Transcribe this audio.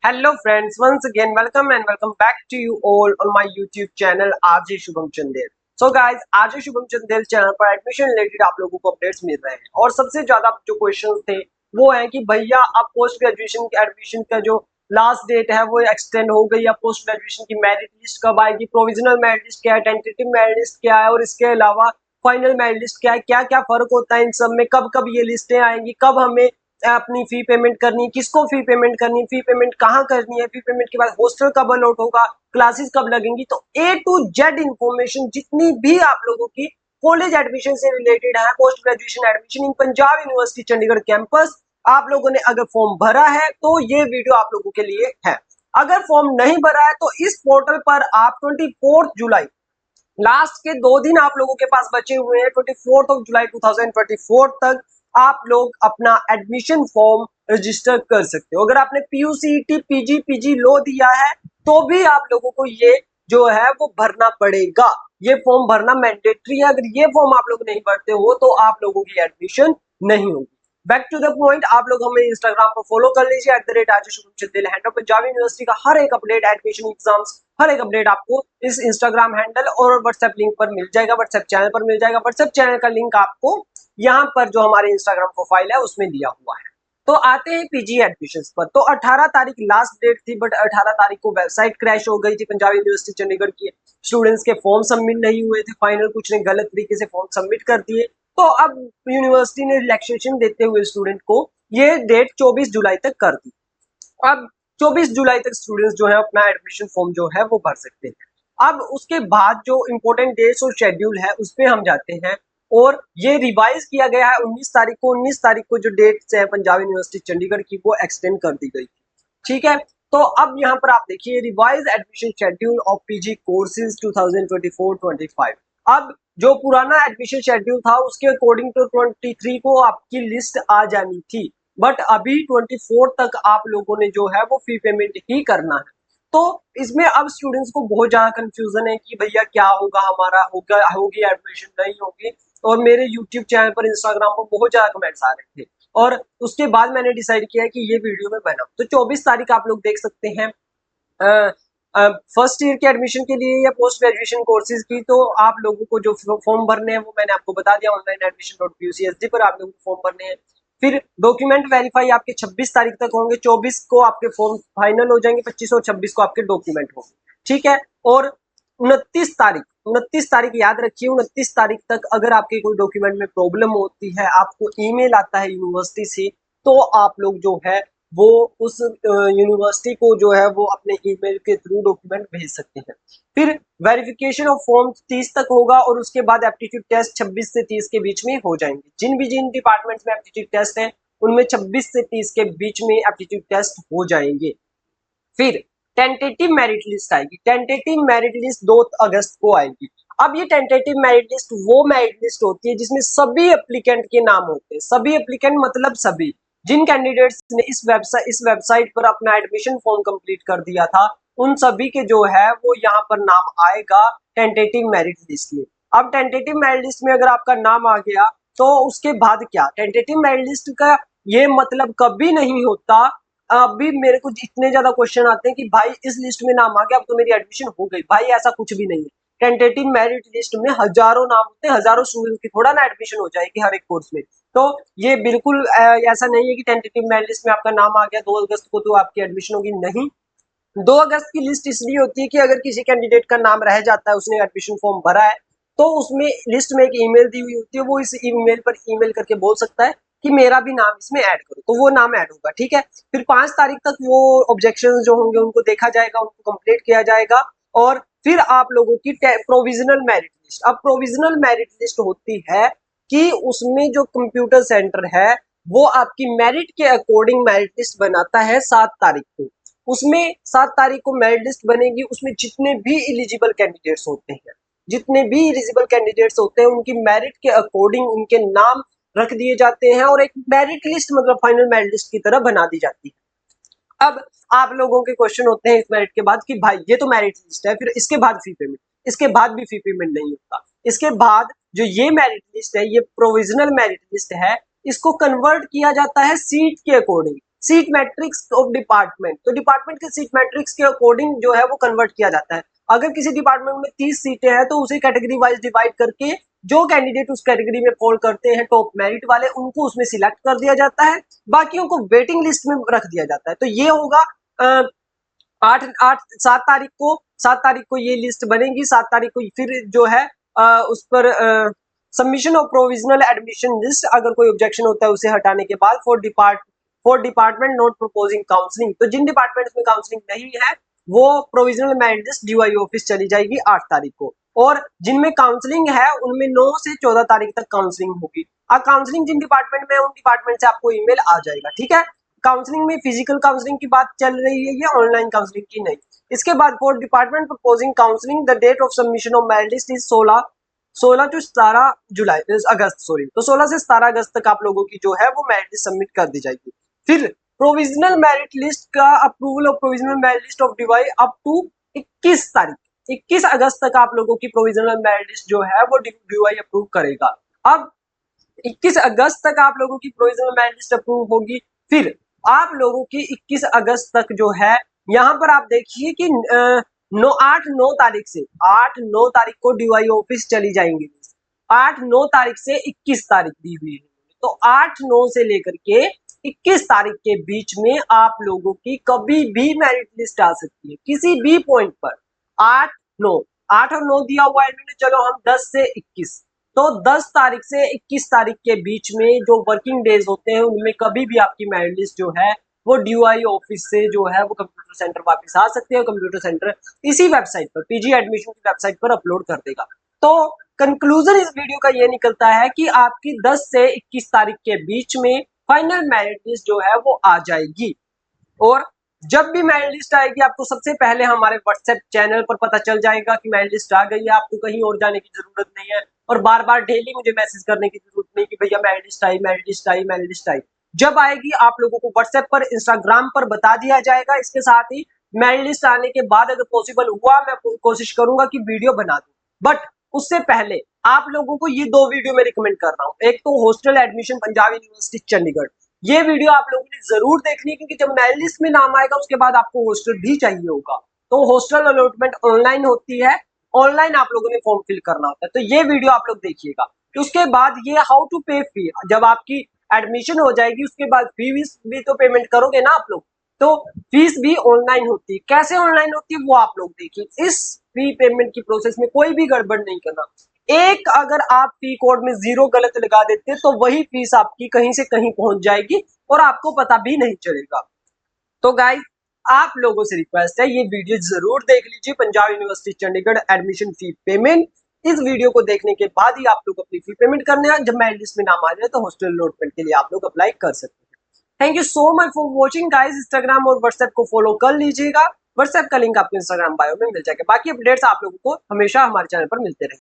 Hello friends, once again welcome and welcome back to you all on my YouTube channel RJ Shubham Chandel. So guys, RJ Shubham Chandel channel पर admission related आप लोगों को updates मिल रहे हैं और सबसे ज्यादा जो क्वेश्चंस थे वो है कि भैया अब पोस्ट ग्रेजुएशन के एडमिशन का जो लास्ट डेट है वो एक्सटेंड हो गई। अब पोस्ट ग्रेजुएशन की मेरिट लिस्ट कब आएगी, प्रोविजनल मेरिट लिस्ट क्या है, टेंटेटिव मेरिट लिस्ट क्या है और इसके अलावा फाइनल मेरिट लिस्ट क्या है, क्या क्या फर्क होता है इन सब में, कब कब ये लिस्टें आएंगी, कब हमें अपनी फी पेमेंट करनी है, किसको फी पेमेंट करनी है, फी पेमेंट कहाँ करनी है, फी पेमेंट के बाद हॉस्टल कब अलॉट होगा, क्लासेस कब लगेंगी। तो ए टू जेड इंफॉर्मेशन जितनी भी आप लोगों की कॉलेज एडमिशन से रिलेटेड है, post graduation admission in Punjab university Chandigarh campus, आप लोगों ने अगर फॉर्म भरा है तो ये वीडियो आप लोगों के लिए है। अगर फॉर्म नहीं भरा है तो इस पोर्टल पर आप 24 जुलाई लास्ट के 2 दिन आप लोगों के पास बचे हुए हैं। 24 जुलाई 2024 तक आप लोग अपना एडमिशन फॉर्म रजिस्टर कर सकते हो। अगर आपने पीयूसीईटी पीजी पीजी लो दिया है तो भी आप लोगों को ये जो है वो भरना पड़ेगा। ये फॉर्म भरना मैंडेटरी है। अगर ये फॉर्म आप लोग नहीं भरते हो तो आप लोगों की एडमिशन नहीं होगी। बैक टू द पॉइंट, आप लोग हमें इंस्टाग्राम पर फॉलो कर लीजिए @AJShubhamChandel पंजाब यूनिवर्सिटी का हर एक अपडेट, एडमिशन एग्जाम्स, हर एक अपडेट आपको इस इंस्टाग्राम हैंडल और व्हाट्सएप लिंक पर मिल जाएगा, व्हाट्सएप चैनल पर मिल जाएगा। व्हाट्सएप चैनल का लिंक आपको यहाँ पर जो हमारे इंस्टाग्राम प्रोफाइल है उसमें दिया हुआ है। तो आते हैं पीजी एडमिशंस पर। तो 18 तारीख लास्ट डेट थी, बट 18 तारीख को वेबसाइट क्रैश हो गई थी पंजाब यूनिवर्सिटी चंडीगढ़ की। स्टूडेंट्स के फॉर्म सबमिट नहीं हुए थे फाइनल, कुछ ने गलत तरीके से फॉर्म सबमिट कर दिए। तो अब यूनिवर्सिटी ने रिलैक्सेशन देते हुए स्टूडेंट को ये डेट 24 जुलाई तक कर दी। अब 24 जुलाई तक स्टूडेंट्स जो है अपना एडमिशन फॉर्म जो है वो भर सकते हैं। अब उसके बाद जो इंपॉर्टेंट डेट्स और शेड्यूल है उस पे हम जाते हैं और ये रिवाइज किया गया है 19 तारीख को जो डेट्स है पंजाब यूनिवर्सिटी चंडीगढ़ की वो एक्सटेंड कर दी गई थी। ठीक है, तो अब यहाँ पर आप देखिए revise admission schedule of PG courses 2024-25। अब जो पुराना एडमिशन शेड्यूल था उसके अकॉर्डिंग टू 23 को आपकी लिस्ट आ जानी थी, बट अभी 24 तक आप लोगों ने जो है वो फी पेमेंट ही करना है। तो इसमें अब स्टूडेंट्स को बहुत ज्यादा कंफ्यूजन है कि भैया क्या होगा, हमारा होगा होगी एडमिशन नहीं होगी। और मेरे यूट्यूब चैनल पर, इंस्टाग्राम पर बहुत ज्यादा कमेंट्स आ रहे थे और उसके बाद मैंने डिसाइड किया कि ये वीडियो में बनाऊं। तो 24 तारीख आप लोग देख सकते हैं फर्स्ट ईयर के एडमिशन के लिए या पोस्ट ग्रेजुएशन कोर्सेज की। तो आप लोगों को जो फॉर्म भरने हैं वो मैंने आपको बता दिया, ऑनलाइन एडमिशन.pucsd पर आप लोगों को फॉर्म भरने हैं। फिर डॉक्यूमेंट वेरीफाई आपके 26 तारीख तक होंगे, 24 को आपके फॉर्म फाइनल हो जाएंगे, 25 और 26 को आपके डॉक्यूमेंट होंगे। ठीक है, और 29 तारीख याद रखिए, 29 तारीख तक अगर आपके कोई डॉक्यूमेंट में प्रॉब्लम होती है, आपको ईमेल आता है यूनिवर्सिटी से, तो आप लोग जो है वो उस यूनिवर्सिटी को जो है वो अपने ईमेल के थ्रू डॉक्यूमेंट भेज सकते हैं। फिर वेरिफिकेशन ऑफ फॉर्म 30 तक होगा और उसके बाद एप्टीट्यूड टेस्ट 26 से 30 के बीच में हो जाएंगे। जिन डिपार्टमेंट्स में एप्टीट्यूड टेस्ट है उनमें 26 से 30 के बीच में एप्टीट्यूड टेस्ट हो जाएंगे। फिर टेंटेटिव मेरिट लिस्ट आएगी। टेंटेटिव मेरिट लिस्ट 2 अगस्त को आएगी। अब ये टेंटेटिव मेरिट लिस्ट वो मेरिट लिस्ट होती है जिसमें सभी एप्लीकेंट के नाम होते हैं। सभी एप्लीकेंट मतलब सभी जिन कैंडिडेट्स ने इस वेबसाइट पर अपना एडमिशन फॉर्म कंप्लीट कर दिया था, उन सभी के जो है वो यहाँ पर नाम आएगा टेंटेटिव मेरिट लिस्ट में। अब टेंटेटिव मेरिट लिस्ट में अगर आपका नाम आ गया तो उसके बाद क्या, टेंटेटिव मेरिट लिस्ट का ये मतलब कभी नहीं होता। अभी मेरे को इतने ज्यादा क्वेश्चन आते हैं कि भाई इस लिस्ट में नाम आ गया अब तो मेरी एडमिशन हो गई। भाई ऐसा कुछ भी नहीं है। टेंटेटिव मेरिट लिस्ट में हजारों नाम होते हैं, हजारों स्टूडेंट की थोड़ा ना एडमिशन हो जाएगी हर एक कोर्स में। तो ये बिल्कुल ऐसा नहीं है कि टेंटेटिव मेरिट लिस्ट में आपका नाम आ गया 2 अगस्त को तो आपकी एडमिशन होगी, नहीं। 2 अगस्त की लिस्ट इसलिए होती है कि अगर किसी कैंडिडेट का नाम रह जाता है, उसने एडमिशन फॉर्म भरा है, तो उसमें लिस्ट में एक ईमेल दी हुई होती है, वो इस ईमेल पर ईमेल करके बोल सकता है कि मेरा भी नाम इसमें ऐड करो, तो वो नाम ऐड होगा। ठीक है, फिर 5 तारीख तक वो ऑब्जेक्शंस जो होंगे उनको देखा जाएगा, उनको कंप्लीट किया जाएगा और फिर आप लोगों की प्रोविजनल मेरिट लिस्ट। अब प्रोविजनल मेरिट लिस्ट होती है कि उसमें जो कंप्यूटर सेंटर है वो आपकी मेरिट के अकॉर्डिंग मेरिट लिस्ट बनाता है 7 तारीख को। उसमें 7 तारीख को मेरिट लिस्ट बनेगी, उसमें जितने भी एलिजिबल कैंडिडेट्स होते हैं, जितने भी एलिजिबल कैंडिडेट्स होते हैं उनकी मेरिट के अकॉर्डिंग उनके नाम रख दिए जाते हैं और एक मेरिट लिस्ट मतलब फाइनल मेरिट लिस्ट की तरह बना दी जाती है। अब आप लोगों के क्वेश्चन होते हैं इस मेरिट के बाद कि भाई ये तो मेरिट लिस्ट है, फिर इसके बाद फी पेमेंट, इसके बाद भी फी पेमेंट नहीं होता। इसके बाद जो ये मेरिट लिस्ट है, ये प्रोविजनल मेरिट लिस्ट है, इसको कन्वर्ट किया जाता है सीट के according. Seat matrix of department. तो डिपार्टमेंट के सीट मैट्रिक्स के अकॉर्डिंग जो है वो कन्वर्ट किया जाता है। अगर किसी डिपार्टमेंट में 30 सीटें हैं तो उसे कैटेगरी वाइज डिवाइड करके जो कैंडिडेट उस कैटेगरी में फॉल करते हैं टॉप मेरिट वाले, उनको उसमें सिलेक्ट कर दिया जाता है, बाकियों को वेटिंग लिस्ट में रख दिया जाता है। तो ये होगा 7 तारीख को ये लिस्ट बनेगी। 7 तारीख को फिर जो है उस पर submission of provisional admission list, अगर कोई ऑब्जेक्शन होता है उसे हटाने के बाद for department not proposing counselling. तो जिन डिपार्टमेंट्स में काउंसलिंग नहीं है वो provisional merit list DY office चली जाएगी 8 तारीख को, और जिनमें काउंसलिंग है उनमें 9 से 14 तारीख तक काउंसलिंग होगी। अब काउंसलिंग जिन डिपार्टमेंट में है उन डिपार्टमेंट से आपको ईमेल आ जाएगा, ठीक है। काउंसलिंग में फिजिकल काउंसलिंग की बात चल रही है, ये ऑनलाइन काउंसलिंग की नहीं। इसके बाद for department proposing counselling the date of submission of merit list is 16 to 17 July August sorry. तो 16 से 17 अगस्त तक आप लोगों की जो है वो मेरिट लिस्ट सबमिट कर दी जाएगी। फिर प्रोविजनल मेरिट लिस्ट का approval of provisional merit list of DY up to 21 तारीख, 21 अगस्त तक आप लोगों की प्रोविजनल मेरिट लिस्ट जो है वो डीवाई अप्रूव करेगा। अब 21 अगस्त तक आप लोगों की प्रोविजनल मेरिट लिस्ट अप्रूव होगी। फिर आप लोगों की 21 अगस्त तक जो है यहाँ पर आप देखिए कि 8-9 तारीख से 8-9 तारीख को डीवाई ऑफिस चली जाएंगी। 8-9 तारीख से 21 तारीख दी हुई है, तो 8-9 से लेकर के 21 तारीख के बीच में आप लोगों की कभी भी मेरिट लिस्ट आ सकती है किसी भी पॉइंट पर। 8-9 8 और 9 दिया हुआ है इन्होंने, चलो हम 10 से 21, तो 10 तारीख से 21 तारीख के बीच में जो वर्किंग डेज होते हैं उनमें कभी भी आपकी मेरिट लिस्ट जो है वो डीवाई ऑफिस से जो है वो कंप्यूटर सेंटर वापस आ सकते हैं। कंप्यूटर सेंटर इसी वेबसाइट पर पीजी एडमिशन की वेबसाइट पर अपलोड कर देगा। तो कंक्लूजन इस वीडियो का ये निकलता है कि आपकी 10 से 21 तारीख के बीच में फाइनल मेरिट लिस्ट जो है वो आ जाएगी, और जब भी मेरिट लिस्ट आएगी आपको सबसे पहले हमारे व्हाट्सएप चैनल पर पता चल जाएगा कि मेरिट लिस्ट आ गई है। आपको कहीं और जाने की जरूरत नहीं है और बार बार डेली मुझे मैसेज करने की जरूरत नहीं कि भैया मेरिट लिस्ट आई, मेरिट लिस्ट आई, मेरिट लिस्ट आई। जब आएगी आप लोगों को व्हाट्सएप पर, इंस्टाग्राम पर बता दिया जाएगा। इसके साथ ही मेरिट लिस्ट आने के बाद अगर पॉसिबल हुआ मैं कोशिश करूंगा कि वीडियो बना दूं, बट उससे पहले आप लोगों को ये 2 वीडियो मैं रिकमेंड कर रहा हूं। एक तो hostel admission Punjab university Chandigarh, ये वीडियो आप लोगों ने जरूर देखनी है क्योंकि जब मेरिट लिस्ट में नाम आएगा उसके बाद आपको हॉस्टल भी चाहिए होगा। तो हॉस्टल अलॉटमेंट ऑनलाइन होती है, ऑनलाइन आप लोगों ने फॉर्म फिल करना होता है, तो ये वीडियो आप लोग देखिएगा। उसके बाद ये हाउ टू पे फी, जब आपकी एडमिशन हो जाएगी उसके बाद फी भी तो पेमेंट करोगे ना आप लोग, तो फीस भी ऑनलाइन होती है। कैसे ऑनलाइन होती है वो आप लोग देखिए। इस फी पेमेंट की प्रोसेस में कोई भी गड़बड़ नहीं करना। एक अगर आप फी कोड में 0 गलत लगा देते तो वही फीस आपकी कहीं से कहीं पहुंच जाएगी और आपको पता भी नहीं चलेगा। तो गाइस आप लोगों से रिक्वेस्ट है ये वीडियो जरूर देख लीजिए, Punjab university Chandigarh admission fee payment. इस वीडियो को देखने के बाद ही आप लोग अपनी फी पेमेंट करने हैं। जब मेरिट लिस्ट में नाम आ जाए तो हॉस्टल अलॉटमेंट के लिए आप लोग अप्लाई कर सकते हैं। Thank you so much for watching guys. Instagram और व्हाट्सएप को फॉलो कर लीजिएगा। व्हाट्सएप का लिंक आपको इंस्टाग्राम बायो में मिल जाएगा। बाकी अपडेट्स आप लोगों को हमेशा हमारे चैनल पर मिलते रहेंगे।